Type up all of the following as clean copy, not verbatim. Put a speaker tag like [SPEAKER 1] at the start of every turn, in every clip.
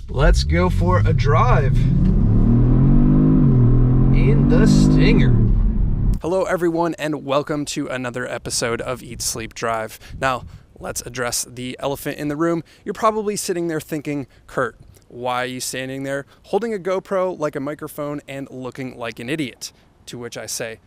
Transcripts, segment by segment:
[SPEAKER 1] Let's go for a drive in the Stinger.
[SPEAKER 2] Hello everyone and welcome to another episode of Eat, Sleep, Drive. Now, let's address the elephant in the room. You're probably sitting there thinking, Kurt, why are you standing there holding a GoPro like a microphone and looking like an idiot? To which I say,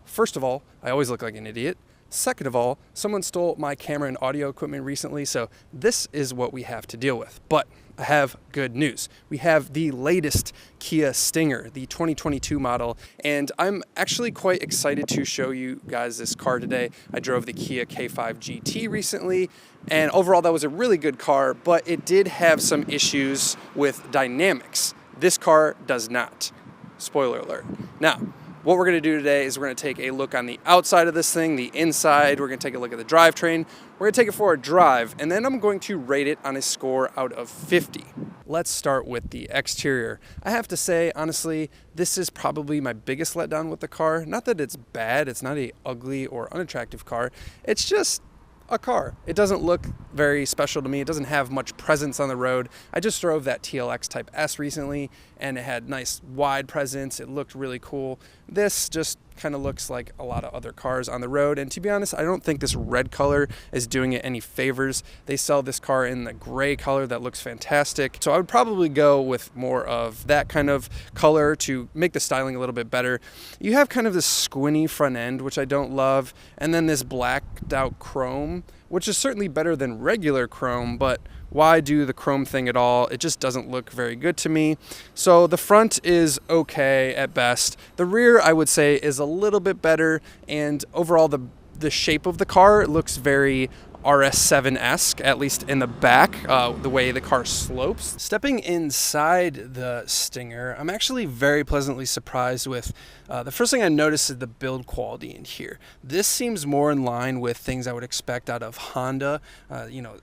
[SPEAKER 2] first of all, I always look like an idiot. Second of all, someone stole my camera and audio equipment recently, so this is what we have to deal with. But I have good news. We have the latest Kia Stinger, the 2022 model, and I'm actually quite excited to show you guys this car today. I drove the Kia K5 GT recently, and overall that was a really good car, but it did have some issues with dynamics. This car does not. Spoiler alert. Now, what we're going to do today is we're going to take a look on the outside of this thing, the inside. We're going to take a look at the drivetrain. We're going to take it for a drive, and then I'm going to rate it on a score out of 50. Let's start with the exterior. I have to say, honestly, this is probably my biggest letdown with the car. Not that it's bad. It's not an ugly or unattractive car. It's just a car. It doesn't look very special to me. It doesn't have much presence on the road. I just drove that TLX Type S recently, and it had nice wide presence. It looked really cool. This just kind of looks like a lot of other cars on the road, and to be honest, I don't think this red color is doing it any favors. They sell this car in the gray color that looks fantastic, so I would probably go with more of that kind of color to make the styling a little bit better. You have kind of this squinty front end, which I don't love, and then this blacked out chrome, which is certainly better than regular chrome, but why do the chrome thing at all? It just doesn't look very good to me. So the front is okay at best. The rear, I would say, is a little bit better, and overall the shape of the car looks very RS7-esque, at least in the back, the way the car slopes. Stepping inside the Stinger, I'm actually very pleasantly surprised with the first thing I noticed is the build quality in here. This seems more in line with things I would expect out of Honda,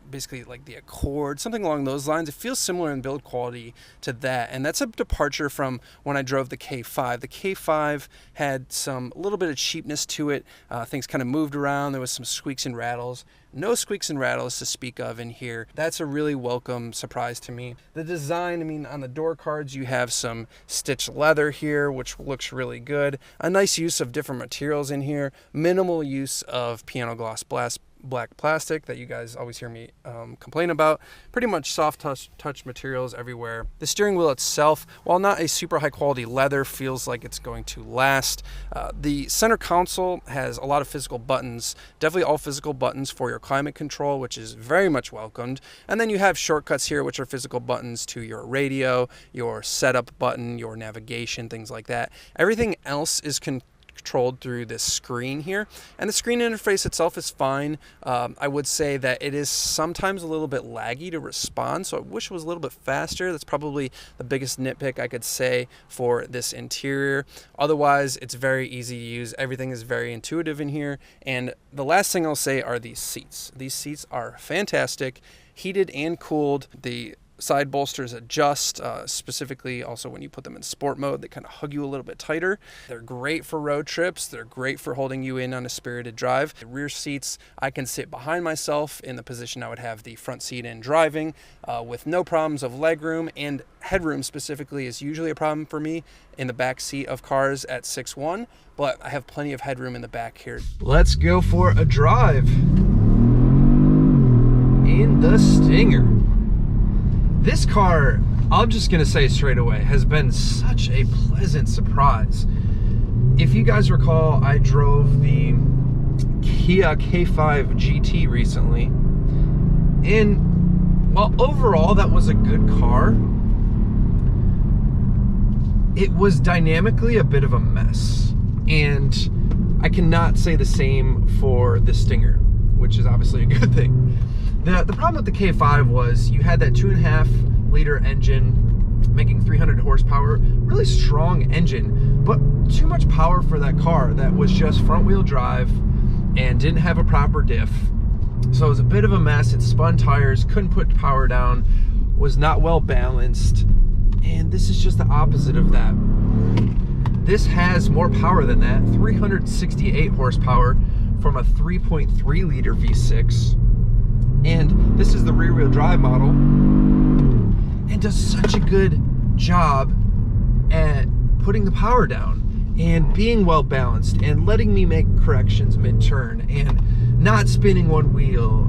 [SPEAKER 2] basically like the Accord, something along those lines. It feels similar in build quality to that, and that's a departure from when I drove the K5. The K5 had a little bit of cheapness to it. Things kind of moved around. There was some squeaks and rattles. No squeaks and rattles to speak of in here. That's a really welcome surprise to me. The design, on the door cards, you have some stitched leather here, which looks really good. A nice use of different materials in here. Minimal use of piano gloss black plastic that you guys always hear me complain about. Pretty much soft touch materials everywhere. The steering wheel itself, while not a super high quality leather, feels like it's going to last. The center console has a lot of physical buttons, definitely all physical buttons for your climate control, which is very much welcomed. And then you have shortcuts here, which are physical buttons to your radio, your setup button, your navigation, things like that. Everything else is controlled through this screen here, and the screen interface itself is fine. I would say that it is sometimes a little bit laggy to respond, so I wish it was a little bit faster. That's probably the biggest nitpick I could say for this interior. Otherwise, it's very easy to use. Everything is very intuitive in here, and the last thing I'll say are these seats. These seats are fantastic, heated and cooled. The side bolsters adjust, specifically also when you put them in sport mode, they kind of hug you a little bit tighter. They're great for road trips. They're great for holding you in on a spirited drive. The rear seats, I can sit behind myself in the position I would have the front seat in driving with no problems of legroom, and headroom specifically is usually a problem for me in the back seat of cars at 6'1", but I have plenty of headroom in the back here.
[SPEAKER 1] Let's go for a drive in the Stinger. This car, I'm just going to say straight away, has been such a pleasant surprise. If you guys recall, I drove the Kia K5 GT recently, and while overall that was a good car, it was dynamically a bit of a mess. And I cannot say the same for the Stinger, which is obviously a good thing. The problem with the K5 was you had that 2.5 liter engine making 300 horsepower, really strong engine, but too much power for that car that was just front wheel drive and didn't have a proper diff. So it was a bit of a mess. It spun tires, couldn't put power down, was not well balanced, and this is just the opposite of that. This has more power than that, 368 horsepower from a 3.3 liter V6. And this is the rear wheel drive model. And does such a good job at putting the power down and being well balanced and letting me make corrections mid-turn and not spinning one wheel.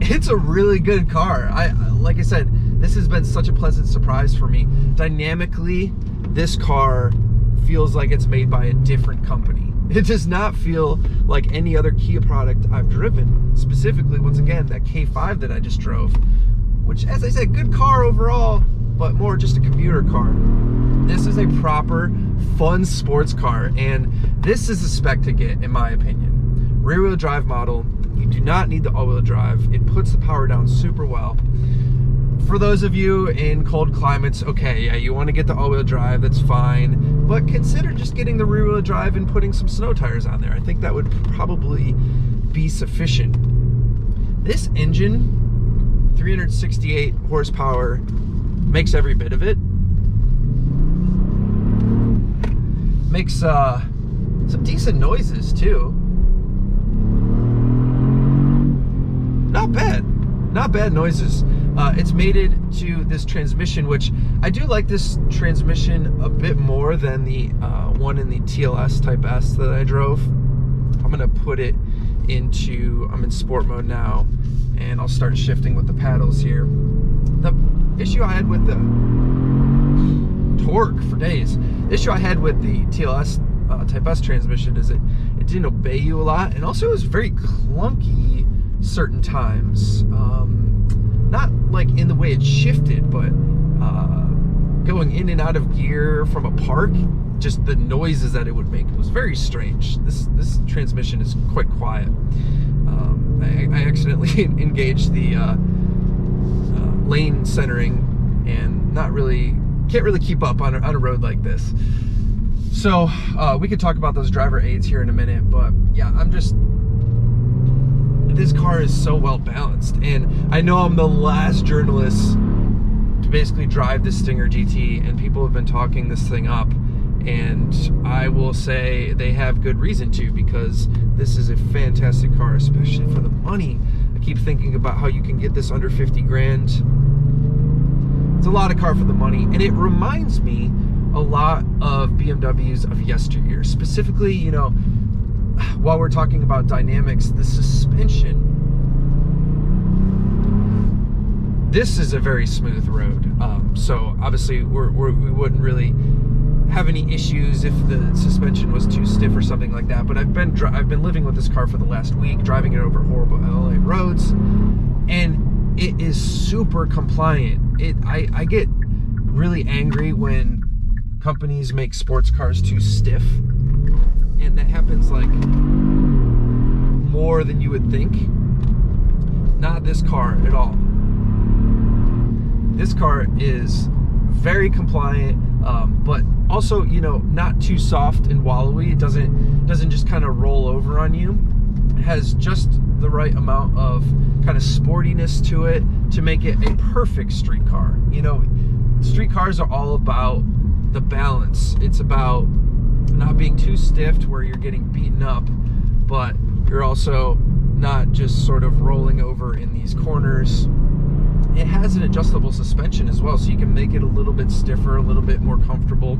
[SPEAKER 1] It's a really good car. Like I said, this has been such a pleasant surprise for me. Dynamically, this car feels like it's made by a different company. It does not feel like any other Kia product I've driven. Specifically, once again, that K5 that I just drove, which, as I said, good car overall, but more just a commuter car. This is a proper, fun sports car, and this is the spec to get, in my opinion. Rear-wheel drive model. You do not need the all-wheel drive. It puts the power down super well. For those of you in cold climates, okay, yeah, you want to get the all-wheel drive, that's fine, but consider just getting the rear-wheel drive and putting some snow tires on there. I think that would probably be sufficient. This engine, 368 horsepower, makes every bit of it. Makes some decent noises too. Not bad noises. It's mated to this transmission, which I do like this transmission a bit more than the one in the TLS Type S that I drove. I'm gonna put it into, I'm in sport mode now, and I'll start shifting with the paddles here. The issue I had with the torque for days, the issue I had with the TLS Type S transmission is it didn't obey you a lot, and also it was very clunky certain times. Not like in the way it shifted, but going in and out of gear from a park, just the noises that it would make, it was very strange. This transmission is quite quiet. I accidentally engaged the lane centering and can't really keep up on a road like this. So we could talk about those driver aids here in a minute, but yeah, this car is so well balanced, and I know I'm the last journalist to basically drive this Stinger GT, and people have been talking this thing up, and I will say they have good reason to, because this is a fantastic car, especially for the money. I keep thinking about how you can get this under 50 grand. It's a lot of car for the money, and it reminds me a lot of BMWs of yesteryear. Specifically, you know, while we're talking about dynamics, the suspension, this is a very smooth road. So obviously we wouldn't really have any issues if the suspension was too stiff or something like that. But I've been living with this car for the last week, driving it over horrible LA roads, and it is super compliant. I get really angry when companies make sports cars too stiff, and that happens like more than you would think. Not this car at all. This car is very compliant, but also, you know, not too soft and wallowy. It doesn't just kind of roll over on you. It has just the right amount of kind of sportiness to it to make it a perfect street car. You know, street cars are all about the balance. It's about not being too stiff to where you're getting beaten up, but you're also not just sort of rolling over in these corners. It has an adjustable suspension as well, so you can make it a little bit stiffer, a little bit more comfortable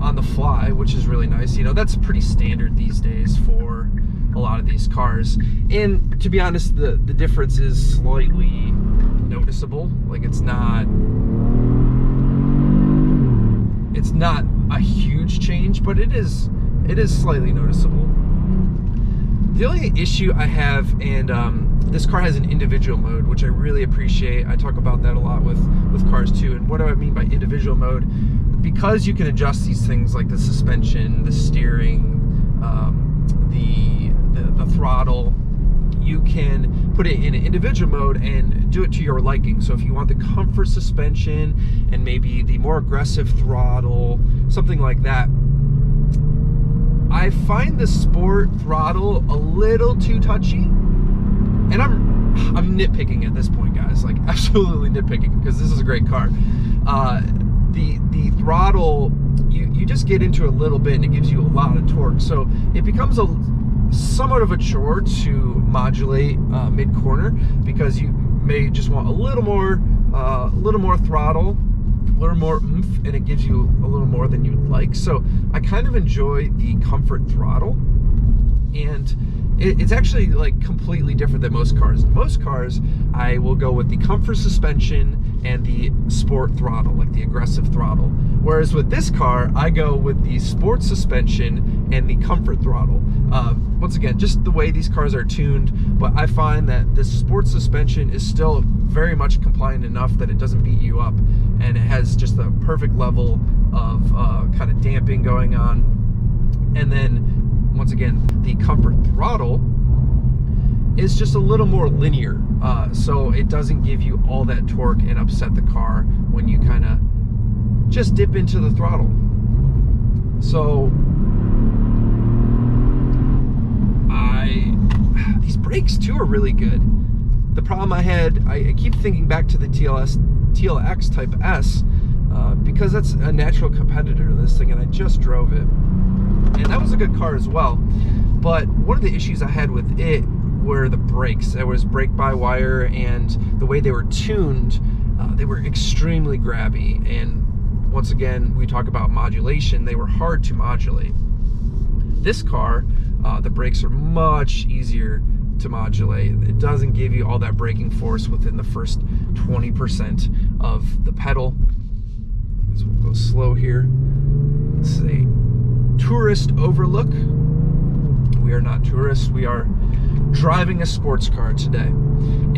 [SPEAKER 1] on the fly, which is really nice. You know, that's pretty standard these days for a lot of these cars. And to be honest, the difference is slightly noticeable. Like, it's not a huge change, but it is slightly noticeable. The only issue I have, and this car has an individual mode, which I really appreciate. I talk about that a lot with cars too. And what do I mean by individual mode? Because you can adjust these things like the suspension, the steering, the throttle, you can put it in an individual mode and do it to your liking. So if you want the comfort suspension and maybe the more aggressive throttle, something like that, I find the sport throttle a little too touchy. And I'm nitpicking at this point, guys, like absolutely nitpicking, because this is a great car. The throttle, you just get into a little bit and it gives you a lot of torque. So it becomes somewhat of a chore to modulate mid-corner, because may just want a little more throttle, a little more oomph, and it gives you a little more than you'd like. So I kind of enjoy the comfort throttle, and it's actually like completely different than most cars. Most cars, I will go with the comfort suspension and the sport throttle, like the aggressive throttle. Whereas with this car, I go with the sport suspension and the comfort throttle. Once again, just the way these cars are tuned, but I find that the sport suspension is still very much compliant enough that it doesn't beat you up, and it has just the perfect level of kind of damping going on. And then, once again, the comfort throttle is just a little more linear, so it doesn't give you all that torque and upset the car when you kind of just dip into the throttle. So these brakes too are really good. The problem I had, I keep thinking back to the TLX Type S, because that's a natural competitor to this thing, and I just drove it, and that was a good car as well. But one of the issues I had with it were the brakes. It was brake-by-wire, and the way they were tuned, they were extremely grabby. And once again, we talk about modulation, they were hard to modulate. This car, the brakes are much easier to modulate. It doesn't give you all that braking force within the first 20% of the pedal. So we'll go slow here. This is a tourist overlook. We are not tourists, we are driving a sports car today.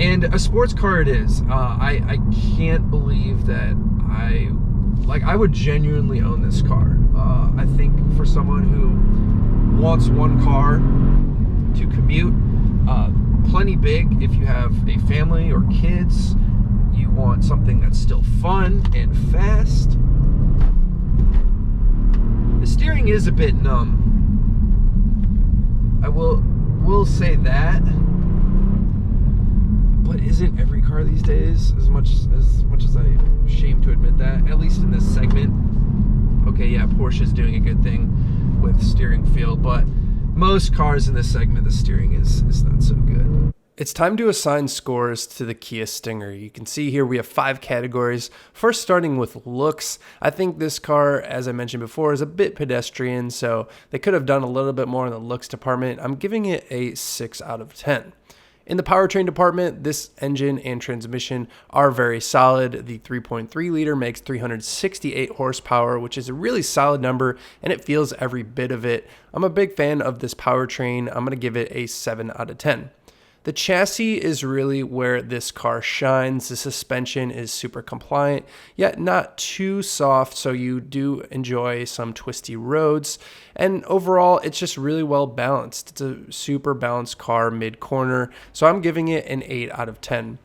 [SPEAKER 1] And a sports car it is. I can't believe that I would genuinely own this car. I think for someone who wants one car to commute, plenty big if you have a family or kids, you want something that's still fun and fast. The steering is a bit numb. I will say that, but isn't every car these days, as much as I'm ashamed to admit that, at least in this segment? Okay, yeah, Porsche's doing a good thing with steering feel, but most cars in this segment, the steering is not so good.
[SPEAKER 2] It's time to assign scores to the Kia Stinger. You can see here we have 5 categories. First, starting with looks. I think this car, as I mentioned before, is a bit pedestrian, so they could have done a little bit more in the looks department. I'm giving it a 6 out of 10. In the powertrain department, this engine and transmission are very solid. The 3.3 liter makes 368 horsepower, which is a really solid number, and it feels every bit of it. I'm a big fan of this powertrain. I'm going to give it a 7 out of 10. The chassis is really where this car shines. The suspension is super compliant, yet not too soft, so you do enjoy some twisty roads. And overall, it's just really well balanced. It's a super balanced car mid-corner, so I'm giving it an 8 out of 10.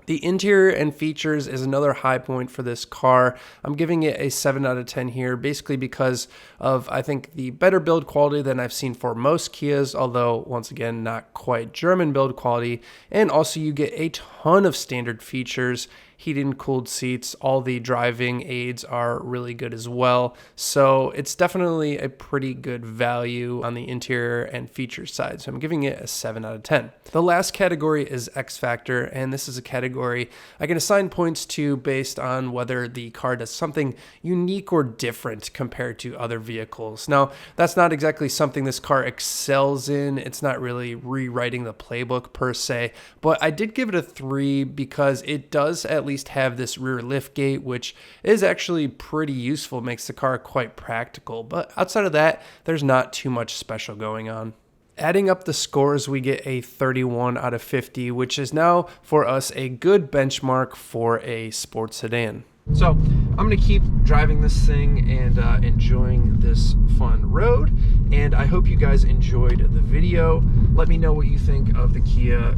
[SPEAKER 2] The interior and features is another high point for this car. I'm giving it a 7 out of 10 here, basically because of, I think, the better build quality than I've seen for most Kias, although, once again, not quite German build quality. And also, you get a ton of standard features. Heated and cooled seats, all the driving aids are really good as well. So it's definitely a pretty good value on the interior and feature side. So I'm giving it a 7 out of 10. The last category is X Factor, and this is a category I can assign points to based on whether the car does something unique or different compared to other vehicles. Now, that's not exactly something this car excels in. It's not really rewriting the playbook per se, but I did give it a 3 because it does at least have this rear lift gate, which is actually pretty useful, makes the car quite practical. But outside of that, there's not too much special going on. Adding up the scores, we get a 31 out of 50, which is now for us a good benchmark for a sports sedan.
[SPEAKER 1] So I'm going to keep driving this thing and enjoying this fun road, and I hope you guys enjoyed the video. Let me know what you think of the Kia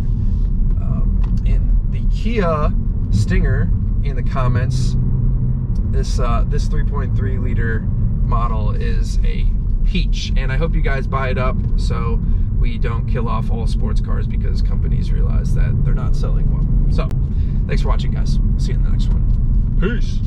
[SPEAKER 1] Kia Stinger in the comments. This 3.3 liter model is a peach, and I hope you guys buy it up so we don't kill off all sports cars because companies realize that they're not selling well. So thanks for watching, guys. See you in the next one. Peace.